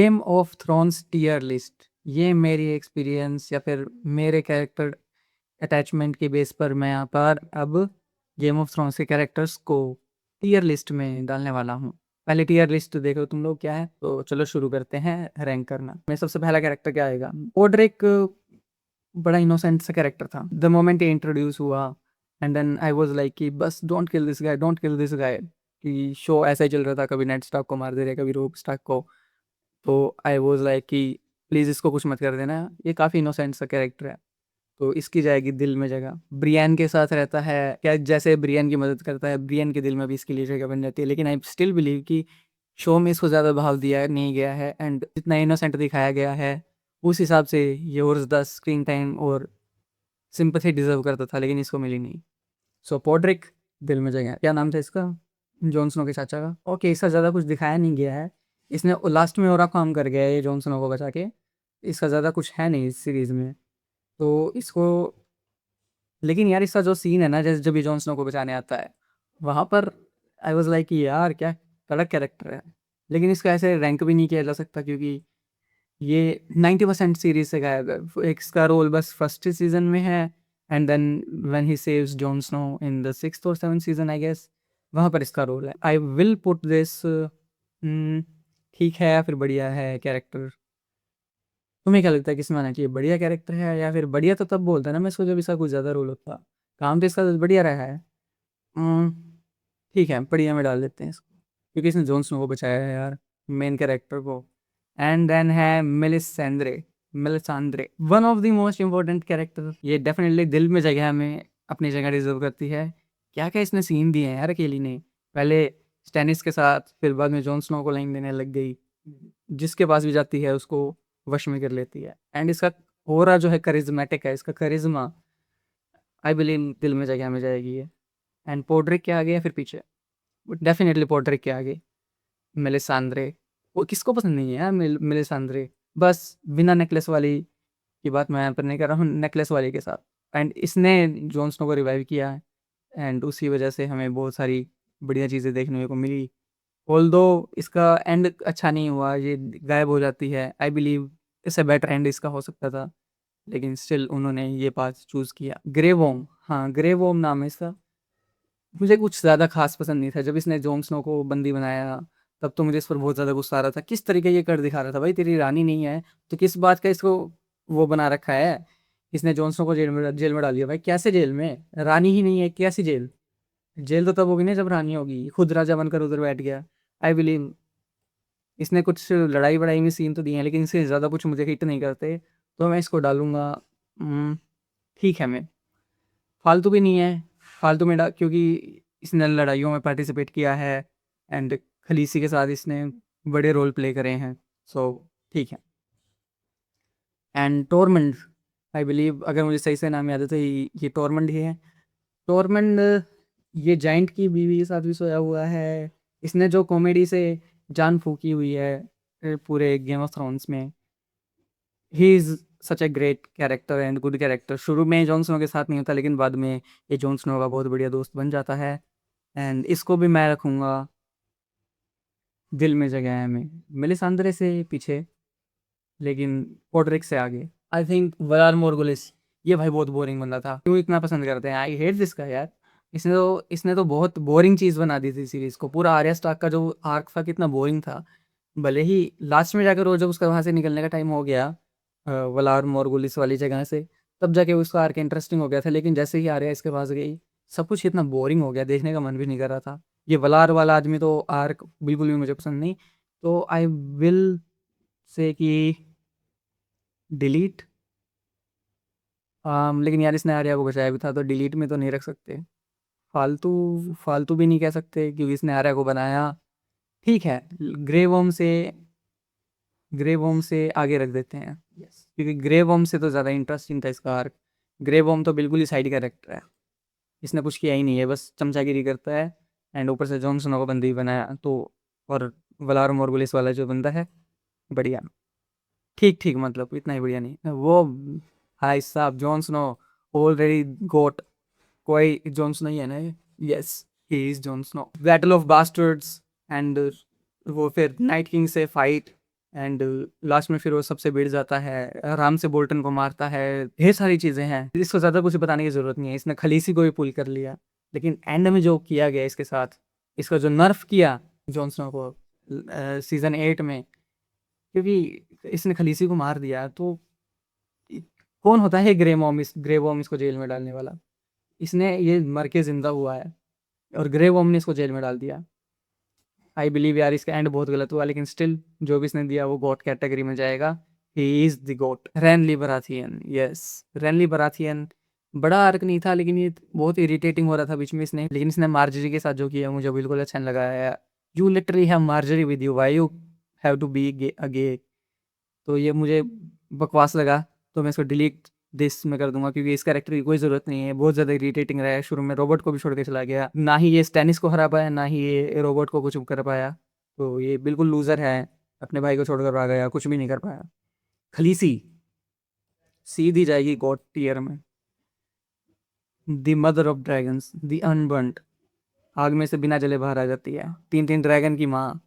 Game of Thrones tier list, ये मेरी experience या फिर मेरे कैरेक्टर अटैचमेंट के बेस पर मैं यहाँ पर अब गेम ऑफ थ्रोन्स के कैरेक्टर्स को टियर लिस्ट में डालने वाला हूँ। पहले टियर लिस्ट देखो तुम लोग क्या है, तो चलो शुरू करते हैं रैंक करना। मेरा सबसे पहला कैरेक्टर क्या आएगा? ओड्रिक बड़ा इनोसेंट सा कैरेक्टर था। द मोमेंट ये इंट्रोड्यूस हुआ and then I was like कि बस don't kill this guy, don't kill this guy. कि शो ऐसा ही चल रहा था, कभी नेड स्टार्क को मार दे रहे, कभी रोब स्टार्क को। तो आई वाज लाइक कि प्लीज़ इसको कुछ मत कर देना, ये काफ़ी इनोसेंट सा कैरेक्टर है। तो इसकी जाएगी दिल में जगह। ब्रियन के साथ रहता है क्या, जैसे ब्रियन की मदद करता है, ब्रियन के दिल में भी इसके लिए जगह बन जाती है। लेकिन आई स्टिल बिलीव कि शो में इसको ज़्यादा भाव दिया नहीं गया है एंड जितना इनोसेंट दिखाया गया है उस हिसाब से ये और ज़्यादा स्क्रीन टाइम और सिंपैथी डिजर्व करता था, लेकिन इसको मिली नहीं। सो पॉड्रिक दिल में जगह। क्या नाम था इसका? जॉन स्नो के चाचा का। ओके, इसका ज़्यादा कुछ दिखाया नहीं गया है। इसने लास्ट में और काम कर गया है ये जॉन स्नो को बचा के। इसका ज़्यादा कुछ है नहीं इस सीरीज़ में, तो इसको। लेकिन यार इसका जो सीन है ना, जैसे जब ये जॉन स्नो को बचाने आता है वहाँ पर आई वाज लाइक कि यार क्या कड़क कैरेक्टर है। लेकिन इसका ऐसे रैंक भी नहीं किया जा सकता क्योंकि ये 90% सीरीज से गायब है। एक इसका रोल बस फर्स्ट सीजन में है and then when he saves Jon Snow in the 6th और 7th सीजन आई गेस, वहाँ पर इसका रोल है। आई विल पुट दिस ठीक है या फिर बढ़िया है कैरेक्टर। तुम्हें क्या लगता है किसमें आना चाहिए? बढ़िया कैरेक्टर है या फिर बढ़िया तो तब बोलता है ना मैं इसको जब इसका कुछ ज़्यादा रोल होता। काम तो इसका बढ़िया रहा है। ठीक है, बढ़िया में डाल देते हैं इसको क्योंकि इसने जॉन स्नो को बचाया है यार, मेन कैरेक्टर को। एंड देन है Melisandre. Melisandre one of the most important character. ये डेफिनेटली दिल में जगह में अपनी जगह डिजर्व करती है। क्या क्या इसने सीन दिए हैं यार अकेली ने। पहले स्टैनिस के साथ, फिर बाद में जॉन स्नो को लाइन देने लग गई, जिसके पास भी जाती है उसको वश में कर लेती है। एंड इसका ओरा जो है करिज्मेटिक है, इसका करिज्मा आई बिलीव दिल में जगह में जाएगी ये। एंड पोड्रिक के आगे या फिर पीछे? डेफिनेटली पोड्रिक के आगे मेलिसांद्रे। वो किसको पसंद नहीं है यार मेलिसांद्रे। बस बिना नेकलेस वाली की बात मैं यहाँ पर नहीं कर रहा हूँ, नेकलेस वाली के साथ। एंड इसने जॉन स्नो को रिवाइव किया है एंड उसी वजह से हमें बहुत सारी बढ़िया चीज़ें देखने को मिली। ऑल्दो इसका एंड अच्छा नहीं हुआ, ये गायब हो जाती है। आई बिलीव इससे बेटर एंड इसका हो सकता था, लेकिन स्टिल उन्होंने ये पाथ चूज़ किया। ग्रे वॉर्म, हाँ ग्रे वॉर्म नाम है इसका। मुझे कुछ ज़्यादा ख़ास पसंद नहीं था जब इसने जॉन स्नो को बंदी बनाया। तब तो मुझे इस पर बहुत ज़्यादा गुस्सा आ रहा था। किस तरीके ये कर दिखा रहा था, भाई तेरी रानी नहीं है तो किस बात का इसको वो बना रखा है। इसने जॉन स्नो को जेल में डाल दिया। भाई कैसे जेल में? रानी ही नहीं है, कैसी जेल? जेल तो तब होगी ना जब रानी होगी। खुद राजा बनकर उधर बैठ गया। आई बिलीव इसने कुछ लड़ाई वड़ाई में सीन तो दिए हैं, लेकिन इससे ज़्यादा कुछ मुझे हिट नहीं करते, तो मैं इसको डालूंगा। ठीक है, मैं फालतू भी नहीं है। फालतू में क्योंकि इसने लड़ाइयों में पार्टिसिपेट किया है एंड खलीसी के साथ इसने बड़े रोल प्ले करे हैं। सो ठीक है। एंड टोरमंड, आई बिलीव अगर मुझे सही से नाम याद है तो ये टोरमंड ही है। टोरमंड ये जाइंट की बीवी के साथ भी सोया हुआ है। इसने जो कॉमेडी से जान फूकी हुई है पूरे गेम ऑफ थ्रोन्स में। He is such a great character and good character. शुरू में जॉन स्नो के साथ नहीं होता, लेकिन बाद में ये जॉन स्नो का बहुत बढ़िया दोस्त बन जाता है। एंड इसको भी मैं रखूँगा दिल में जगह है में, मेलिसांद्रे से पीछे, लेकिन पोड्रिक से आगे। I think Valar Morghulis. ये भाई बहुत बोरिंग बंदा था, क्यों इतना पसंद करते हैं? आई हेट दिस का यार। इसने तो बहुत बोरिंग चीज़ बना दी थी सीरीज़ को। पूरा आर्या स्टार्क का जो आर्क था कितना बोरिंग था। भले ही लास्ट में जाकर वो जब उसका वहाँ से निकलने का टाइम हो गया वलार मोरगुलिस वाली जगह से, तब जाके उसका आर्क इंटरेस्टिंग हो गया था। लेकिन जैसे ही आर्या इसके पास गई, सब कुछ इतना बोरिंग हो गया, देखने का मन भी नहीं कर रहा था। ये वलार वाला आदमी तो आर्क बिल्कुल भी मुझे पसंद नहीं। तो आई विल से कि डिलीट। लेकिन यार इसने आर्या को बचाया भी था, तो डिलीट में तो नहीं रख सकते। फालतू फालतू भी नहीं कह सकते क्योंकि इसने आर्या को बनाया। ठीक है, ग्रे वॉर्म से ग्रे वॉर्म से आगे रख देते हैं। यस, क्योंकि ग्रे वॉर्म से तो ज़्यादा इंटरेस्टिंग था इसका आर्क। ग्रे वॉर्म तो बिल्कुल ही साइड कैरेक्टर है, इसने कुछ किया ही नहीं है, बस चमचागिरी करता है। एंड ऊपर से जॉन स्नो को बंदी बनाया तो। और वलार मोरगुलिस वाला जो बंदा है, बढ़िया। ठीक ठीक, मतलब इतना ही बढ़िया नहीं वो। भाई साहब जॉन स्नो ऑलरेडी गोट। कोई जॉन स्नो ही है ना ये? Yes, he is Jon Snow. Battle of Bastards and वो फिर नाइट किंग से फाइट, एंड लास्ट में फिर वो सबसे भिड़ जाता है, आराम से बोल्टन को मारता है, ढेर सारी चीज़ें हैं, इसको ज़्यादा कुछ बताने की ज़रूरत नहीं है, इसने खलीसी को भी पुल कर लिया। लेकिन एंड में जो किया गया इसके साथ, इसका जो नर्फ किया जॉन स्नो को सीज़न 8 में, क्योंकि इसने खलीसी को मार दिया, तो कौन होता है ग्रे वॉर्म इसको जेल में डालने वाला? इसने ये मर के ज़िंदा हुआ है और ग्रे वॉर्म ने इसको जेल में डाल दिया। आई बिलीव यार इसका एंड बहुत गलत हुआ, लेकिन स्टिल जो भी इसने दिया वो गॉट कैटेगरी में जाएगा। He is the GOT. Renly Baratheon, yes, Renly Baratheon बड़ा आर्क नहीं था, लेकिन ये बहुत इरिटेटिंग हो रहा था बीच में इसने, लेकिन इसने मार्जरी के साथ जो किया मुझे बिल्कुल अच्छा नहीं लगा है। You literally have Margaery with you, why you have to be a gay? तो ये मुझे बकवास लगा, तो मैं इसको डिलीट दिस में कर दूंगा, क्योंकि इस कैरेक्टर की कोई ज़रूरत नहीं है, बहुत ज़्यादा इरिटेटिंग रहा है। शुरू में रोबोट को भी छोड़ के चला गया, ना ही ये स्टैनिस को हरा पाया, ना ही ये रोबोट को कुछ कर पाया, तो ये बिल्कुल लूज़र है, अपने भाई को छोड़कर भाग गया, कुछ भी नहीं कर पाया। खलीसी सीधी जाएगी गॉड टीयर में। The mother of dragons, the unburnt, आग में से बिना जले बाहर आ जाती है, 3 ड्रैगन की माँ,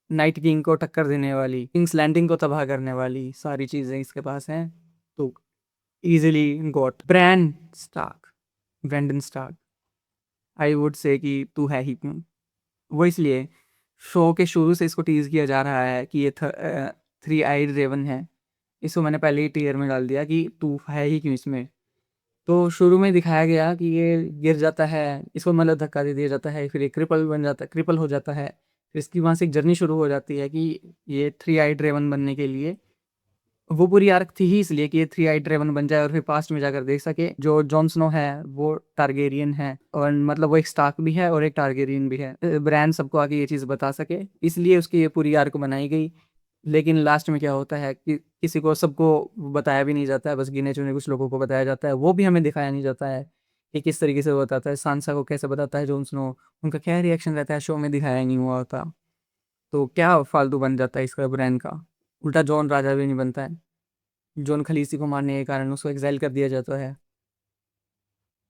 नाइट किंग को टक्कर देने वाली, किंग्स लैंडिंग को तबाह करने वाली, सारी चीज़ें इसके पास हैं, तो easily got. Brandon Stark, I would say कि तू है ही क्यों? वो इसलिए शो के शुरू से इसको टीज किया जा रहा है कि ये 3 आइड रेवन है, इसको मैंने पहले ही टीयर में डाल दिया कि तू है ही क्यों इसमें। तो शुरू में दिखाया गया कि ये गिर जाता है, इसको मतलब धक्का दे दिया जाता है, फिर ये क्रिपल बन जाता है, क्रिपल हो जाता है, फिर इसकी वहाँ से एक जर्नी शुरू हो जाती है कि ये 3 आइड रेवन बनने के लिए, वो पूरी आर्क थी ही इसलिए कि ये 3 आइड ड्रैगन बन जाए और फिर पास्ट में जाकर देख सके जो जॉन स्नो है वो टारगेरियन है, और मतलब वो एक स्टार्क भी है और एक टारगेरियन भी है, ब्रैन सबको आके ये चीज़ बता सके, इसलिए उसकी ये पूरी आर्क बनाई गई। लेकिन लास्ट में क्या होता है कि किसी को सबको बताया भी नहीं जाता है, बस गिने चुने कुछ लोगों को बताया जाता है, वो भी हमें दिखाया नहीं जाता है कि किस तरीके से वो बताता है, सांसा को कैसे बताता है जॉन स्नो, उनका क्या रिएक्शन रहता है, शो में दिखाया ही नहीं हुआ होता। तो क्या फालतू बन जाता है इसका ब्रैन का, उल्टा जॉन राजा भी नहीं बनता है, जॉन खलीसी को मारने के कारण उसको एक्साइल कर दिया जाता है।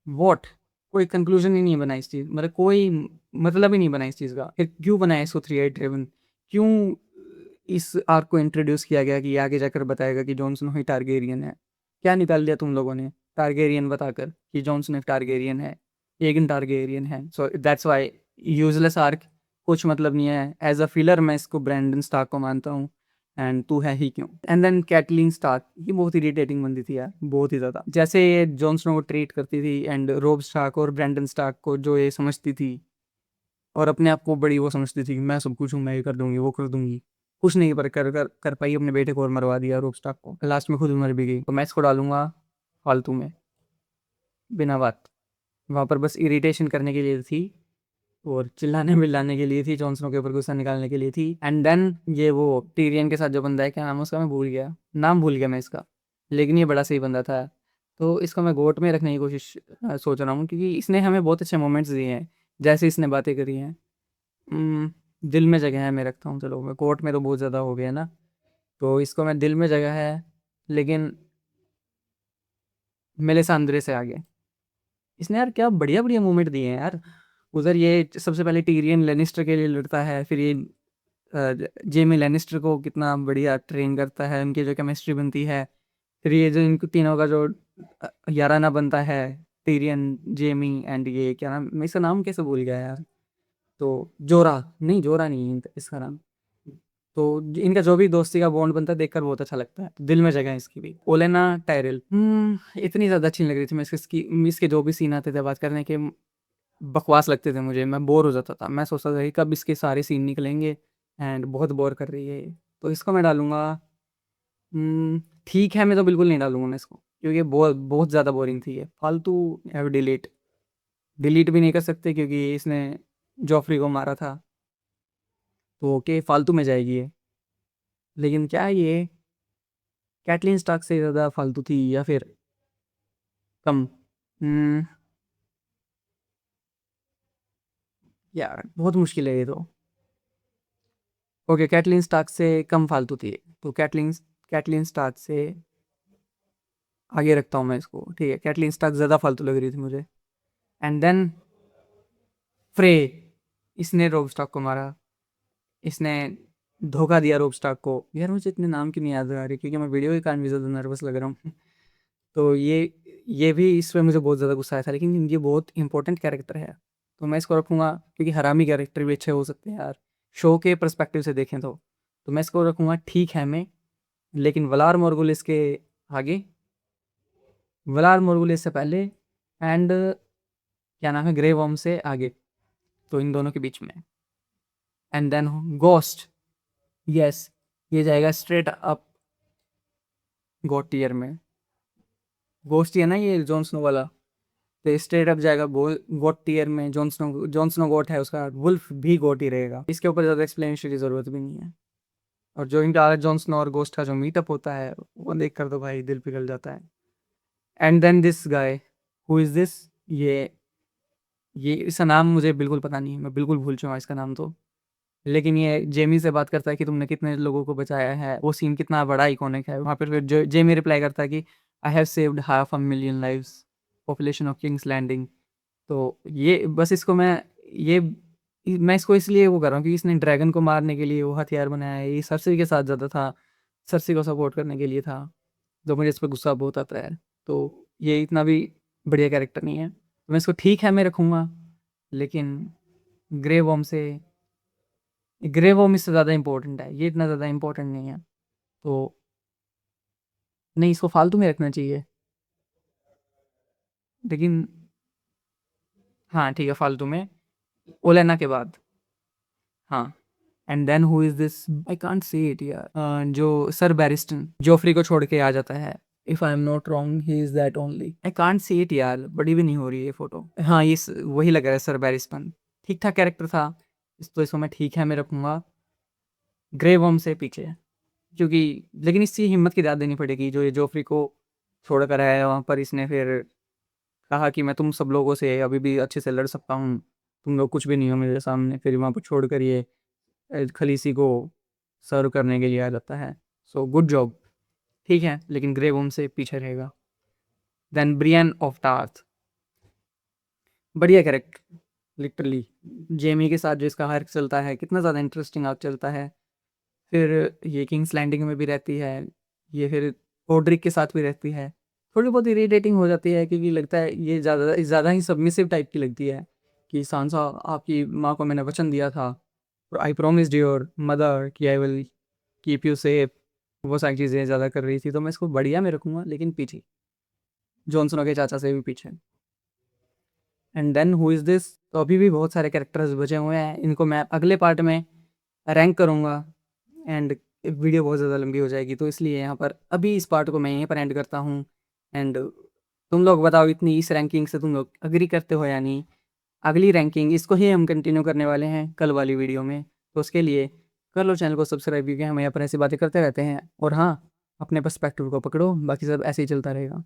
वॉट, कोई कंक्लूजन ही नहीं बना इस चीज़, मतलब कोई मतलब ही नहीं बना इस चीज़ का, फिर क्यों बनाया इसको 3 8 7? क्यों इस आर्क को इंट्रोड्यूस किया गया कि आगे जाकर बताएगा कि जॉन स्नो ही टारगेरियन है? क्या निकाल दिया तुम लोगों ने टारगेरियन बताकर कि जॉन स्नो टारगेरियन है, एगन टारगेरियन है, so that's why useless arc, कुछ मतलब नहीं है। एज अ फिलर मैं इसको ब्रैंडन स्टार्क को मानता हूँ, एंड तू है ही क्यों। एंड देन कैटलीन स्टार्क, ये बहुत इरिटेटिंग बंदी थी यार, बहुत ही ज़्यादा, जैसे ये जॉन स्नो को ट्रीट करती थी, एंड रोब स्टार्क और ब्रैंडन स्टार्क को जो ये समझती थी, और अपने आप को बड़ी वो समझती थी कि मैं सब कुछ हूँ, मैं ये कर दूंगी वो कर दूंगी, कुछ नहीं पर कर पाई, अपने बेटे को और मरवा दिया रोब स्टार्क को, लास्ट में खुद मर भी गई। तो मैं इसको डालूंगा फालतू में, बिना बात, वहाँ पर बस इरिटेशन करने के लिए थी और चिल्लाने मिल्लाने के लिए थी, जॉन स्नो के ऊपर गुस्सा निकालने के लिए थी। एंड देन ये वो टीरियन के साथ जो बंदा है, क्या नाम है उसका, मैं भूल गया, नाम भूल गया मैं इसका, लेकिन ये बड़ा सही बंदा था, तो इसको मैं गोट में रखने की कोशिश सोच रहा हूँ, क्योंकि इसने हमें बहुत अच्छे मोमेंट्स दिए हैं, जैसे इसने बातें करी हैं। दिल में जगह है मैं रखता हूँ, चलो मैं कोर्ट में तो बहुत ज़्यादा हो गया ना, तो इसको मैं दिल में जगह है, लेकिन मेलिसांद्रे से आगे इसने यार क्या बढ़िया बढ़िया मूवमेंट दिए हैं यार। उधर ये सबसे पहले टीरियन लेनिस्टर के लिए लड़ता है, फिर ये जेमी लेनिस्टर को कितना बढ़िया ट्रेन करता है, उनकी जो केमिस्ट्री बनती है, फिर ये जो इनको तीनों का जो याराना बनता है, टीरियन, जेमी एंड ये क्या नाम, मैं इसका नाम कैसे भूल गया यार, तो जोरा, नहीं जोरा नहीं इसका नाम, तो इनका जो भी दोस्ती का बॉन्ड बनता है देखकर बहुत अच्छा लगता है, दिल में जगह है इसकी भी। ओलेना टायरल, इतनी ज़्यादा अच्छी नहीं लग रही थी मैं इसके जो भी सीन आते थे बात करने के, बकवास लगते थे मुझे, मैं बोर हो जाता था, मैं सोचता था कि कब इसके सारे सीन निकलेंगे, एंड बहुत बोर कर रही है ये। तो इसको मैं डालूंगा, ठीक है, मैं तो बिल्कुल नहीं डालूंगा मैं इसको, क्योंकि बहुत बहुत ज़्यादा बोरिंग थी ये, फालतू। डिलीट, डिलीट भी नहीं कर सकते क्योंकि इसने जॉफरी को मारा था, तो ओके फालतू में जाएगी ये। लेकिन क्या ये कैटलीन स्टार्क से ज़्यादा फालतू थी या फिर कम? हम्म, यार बहुत मुश्किल है ये तो। ओके, कैटलीन स्टार्क से कम फालतू थी, तो कैटलीन स्टार्क से आगे रखता हूँ मैं इसको, ठीक है, कैटलीन स्टार्क ज़्यादा फालतू लग रही थी मुझे। एंड देन फ्रे, इसने रोब स्टार्क को मारा, इसने धोखा दिया रोब स्टार्क को। यार मुझे इतने नाम क्यों नहीं याद आ रहे, क्योंकि मैं वीडियो के कारण भी ज़्यादा नर्वस लग रहा हूँ। तो ये भी इसमें मुझे बहुत ज़्यादा गुस्सा आया था, लेकिन ये बहुत इंपॉर्टेंट कैरेक्टर है, तो मैं इसको रखूँगा, क्योंकि हरामी कैरेक्टर भी अच्छे हो सकते हैं यार, शो के पर्सपेक्टिव से देखें तो मैं इसको रखूँगा ठीक है मैं, लेकिन वलार मोर्गुलिस के आगे, वलार मोर्गुलिस से पहले, एंड क्या नाम है, ग्रे वर्म से आगे, तो इन दोनों के बीच में। एंड देन गोस्ट, यस, ये जाएगा स्ट्रेट अप गॉड टियर में। गोस्ट ही है ना ये जॉन स्नो वाला, तो स्ट्रेट अप जाएगा गॉड टियर में। जॉन स्नो गॉड है, उसका वुल्फ भी गॉड ही रहेगा, इसके ऊपर ज़्यादा एक्सप्लेनेशन की ज़रूरत भी नहीं है। और जो इनका जॉन स्नो और गोस्ट का जो मीटअप होता है, वो देख कर तो भाई दिल पिघल जाता है। And then this guy, who is this, ये इसका नाम मुझे बिल्कुल पता नहीं है, मैं बिल्कुल भूल चुका इसका नाम तो। लेकिन ये जेमी से बात करता है कि तुमने कितने लोगों को बचाया है, वो सीन कितना बड़ा इकोनिक है। वहाँ पर फिर जेमी रिप्लाई करता है कि I have saved 500,000 lives, population of King's Landing. तो ये बस इसको ये मैं इसको इसलिए वो कर रहा हूँ कि इसने ड्रैगन को मारने के लिए वो हथियार बनाया है, ये सरसी के साथ ज़्यादा था, सरसी को सपोर्ट करने के लिए था, तो मुझे इस पर गुस्सा बहुत आता है। तो ये इतना भी बढ़िया कैरेक्टर नहीं है, तो मैं इसको ठीक है मैं रखूँगा, लेकिन ग्रे वॉर्म से, ग्रे वॉर्म इससे ज़्यादा इंपॉर्टेंट है, ये इतना ज़्यादा इंपॉर्टेंट नहीं है, तो नहीं, इसको फालतू में रखना चाहिए, लेकिन हाँ ठीक है, फालतू में, ओलेना के बाद, हाँ। And then who is this, I can't say it यार, जो सर बैरिस्टन जोफ्री को छोड़ के आ जाता है, if I am not wrong he is that only, I can't say it यार, बड़ी भी नहीं हो रही है ये फोटो, हाँ ये वही लग रहा है, सर बैरिस्टन। ठीक ठाक कैरेक्टर था, तो इसको मैं ठीक है मैं रखूँगा ग्रे वर्म से पीछे, क्योंकि लेकिन इसकी हिम्मत की दाद देनी पड़ेगी, जो ये जोफ्री को छोड़ कर आया है वहाँ पर, इसने फिर कहा कि मैं तुम सब लोगों से अभी भी अच्छे से लड़ सकता हूँ, तुम लोग कुछ भी नहीं हो मेरे सामने, फिर वहाँ पर छोड़ कर ये खलीसी को सर्व करने के लिए आ जाता है। सो गुड जॉब, ठीक है, लेकिन ग्रे वूम से पीछे रहेगा। देन ब्रियन ऑफ टार्थ, बढ़िया कैरेक्टर, लिटरली जेमी के साथ जो इसका आर्क चलता है, कितना ज़्यादा इंटरेस्टिंग आर्क चलता है। फिर ये किंग्स लैंडिंग में भी रहती है, ये फिर ओड्रिक के साथ भी रहती है, थोड़ी बहुत इरिटेटिंग हो जाती है, क्योंकि लगता है ये ज़्यादा ही सबमिसिव टाइप की लगती है, कि सांसा आपकी माँ को मैंने वचन दिया था, और आई प्रोमिस्ड योर मदर कि I will keep you safe, वो सारी चीज़ें ज़्यादा कर रही थी, तो मैं इसको बढ़िया में रखूँगा, लेकिन पीछे, जॉनसनो के चाचा से भी पीछे। And then who is this, तो अभी भी बहुत सारे कैरेक्टर्स बचे हुए हैं, इनको मैं अगले पार्ट में रैंक करूँगा, एंड वीडियो बहुत ज़्यादा लंबी हो जाएगी, तो इसलिए यहाँ पर अभी इस पार्ट को मैं यहीं पर एंड करता हूँ। एंड तुम लोग बताओ, इतनी इस रैंकिंग से तुम लोग अग्री करते हो या नहीं। अगली रैंकिंग इसको ही हम कंटिन्यू करने वाले हैं कल वाली वीडियो में, तो उसके लिए कर लो चैनल को सब्सक्राइब, क्योंकि हम यहाँ पर ऐसी बातें करते रहते हैं। और हाँ, अपने पर्सपेक्टिव को पकड़ो, बाकी सब ऐसे ही चलता रहेगा।